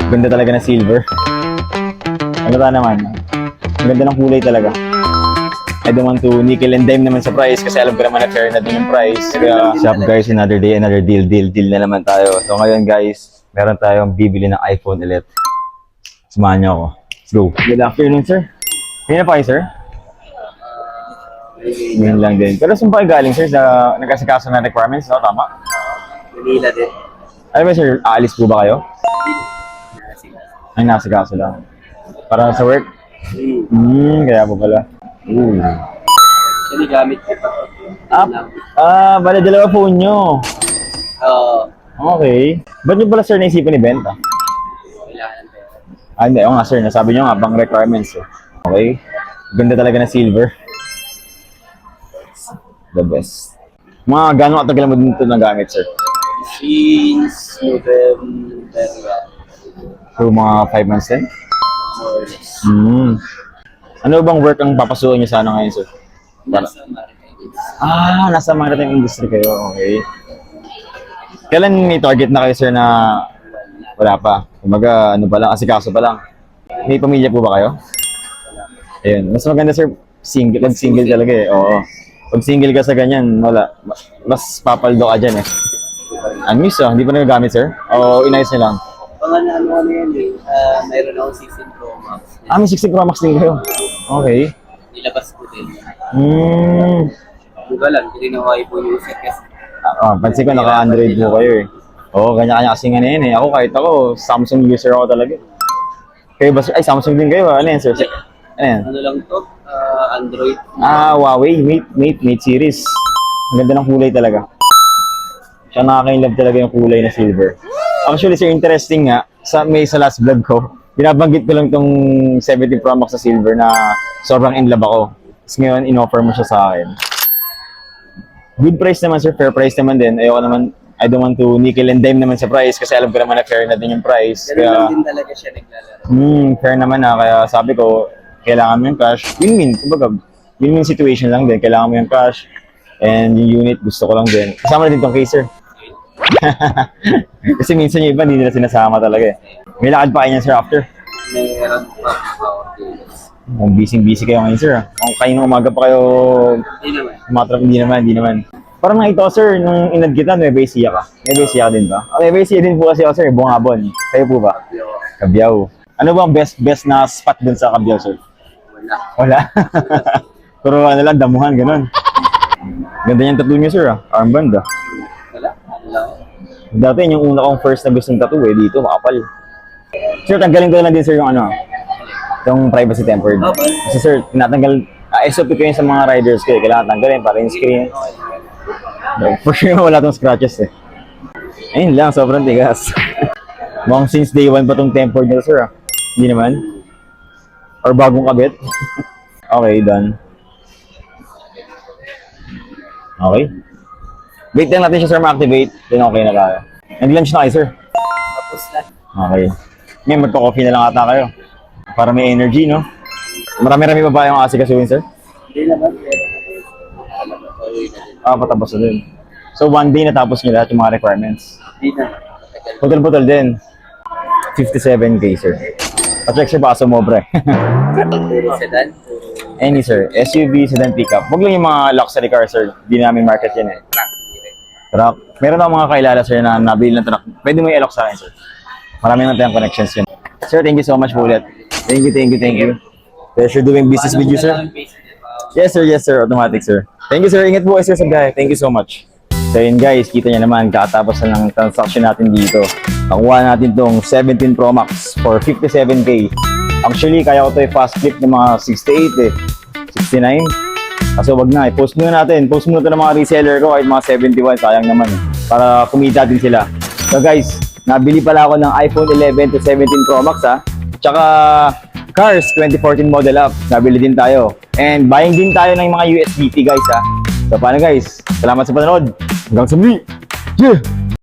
Ganda talaga ng silver. Ano ba naman? Ang ganda ng kulay talaga. I don't want to nickel and dime naman sa price kasi alam ko naman na fair na din yung price. Kaya, shop guys, another day, another deal na naman tayo. So ngayon guys, meron tayong bibili ng iPhone ulit. Samahan niyo ako. Let's go. Good afternoon, sir. Kaya na pa kayo, sir? Ngayon lang din. Pero saan pa kayo galing, sir? Sa nagkasikaso na requirements, no? Tama? Manila din. Ano ba, sir? Aalis po ba kayo? Ay, nasikaso lang. Para sa work? Kaya po pala. Actually, gamit ko pa. Bala dalawa phone nyo. Oo. Okay. Ba't nyo pala, sir, naisipan ibenta? Kailangan ng pera. Hindi. Oo nga, sir. Nasabi nyo nga, pang requirements. Eh. Okay. Ganda talaga ng silver. The best. Mga gano'ng katagal mo din ito nagamit, sir? Since November. So, mga 5 months din? More or less. Ano bang work ang papasukin nyo sana ngayon, sir? Nasa maritime. Nasa maritime industry kayo. Okay. Kailan may target na kayo, sir, na wala pa? Kumaga, ano pa lang, asikaso pa lang. May pamilya po ba kayo? Ayun. Mas maganda, sir, single. Pag single talaga eh. Oo. Pag single ka sa ganyan, wala. Mas papaldo ka dyan eh. Unmiss hindi pa nagagamit, sir? O inayos nyo lang? Ano yan eh. Mayroon akong 16 Pro Max. May 60 Pro Max din kayo. Okay. Nilabas ko din. Diba lang, hindi na ako iPhone user kasi. Pansin ko, naka-Android po kayo eh. Oo, kanya-kanya kasi nga na yun eh. Ako kahit ako, Samsung user ako talaga. Kayo ba, sir? Ay, Samsung din kayo. Ano yan, sir? Ano yan? Ano lang to? Android. Huawei Mate series. Ang ganda ng kulay talaga. Siya nakaka-inlove talaga yung kulay na silver. Actually, sir, interesting nga. Sa last vlog ko, binabanggit ko lang tong 17 Pro Max sa silver na sobrang in love ako. Tapos ngayon, in-offer mo siya sa akin. Good price naman, sir. Fair price naman din. I don't want to nickel and dime naman sa price kasi alam ko naman na fair na din yung price. Ganun lang din talaga siya naglalaro. Fair naman Kaya sabi ko, kailangan mo yung cash. Win-win. Kumbaga, win-win situation lang din. Kailangan mo yung cash. And yung unit, gusto ko lang din. Kasama na din tong case, sir. Kasi minsan yung iba, hindi nila sinasama talaga eh. May lakad pa kayo niyan, sir, after? Meron pa power tools. Busy kayo ngayon, sir. Kung kayo nung umaga pa kayo Hindi naman. umatrap, hindi naman. Parang nga ito, sir, nung inad kita, Nueva Ecija ka. Nueva Ecija din ba? Nueva Ecija din po kasi ako, sir. Bungabon. Kayo po ba? Cabiao. Ano ba ang best na spot dun sa Cabiao, sir? Wala. Pero ano lang, damuhan, ganun. Ganda niyang tattoo niyo, sir, armband, Wala. Dati yung una kong first na gustong tattoo dito, makapal. Sir, tanggalin ko na lang din, sir, yung privacy tempered. Kasi, sir, tinatanggal, SOP ko yun sa mga riders ko, kailangan tanggalin para yung screen. For sure, wala tong scratches, eh. Ayun lang, sobrang tigas. Mukhang since day 1 pa tong tempered nito, sir, Hindi naman? Or bagong kabit? Okay, done. Okay. Wait lang natin siya, sir, ma-activate. Then okay na tayo. Nag-lunch na kayo, sir? Tapos na. Okay. Ngayon, magpa-coffee na lang ata kayo. Para may energy, no? Marami-rami pa ba yung asikasuhin, sir? Hindi naman. Patapos na din. So, one day natapos nyo lahat yung mga requirements. Hindi na. Putol-putol din. 57K, sir. Pa-check, sir, baka sumobra eh. Sedan. Any, sir. SUV, sedan, pickup. Huwag lang yung mga luxury car, sir. Hindi namin market yan eh. Truck. Meron akong mga kailala, sir, na nabili ng truck. Pwede mo i-lock sa akin, sir. Marami naman tayong connections yun. Sir, thank you so much po ulit. Thank you. Pleasure doing business with you, sir. Yes, sir. Automatic, sir. Thank you, sir. Ingat po kayo, sir, sa guy. Thank you so much. So yun, guys, kita nyo naman, kakatapos na ng transaction natin dito. Nakuha natin tong 17 Pro Max for 57K. Actually, kaya ko ito fast clip ng mga 68 69. Kaso wag na, post muna natin. Post muna ito ng mga reseller ko kahit mga 71, sayang naman para kumita din sila. So guys, nabili pala ako ng iPhone 11 to 17 Pro Max Tsaka cars 2014 model up, nabili din tayo. And buying din tayo ng mga USDT guys So paano guys? Salamat sa panonood. Hanggang sa muli. Yeah!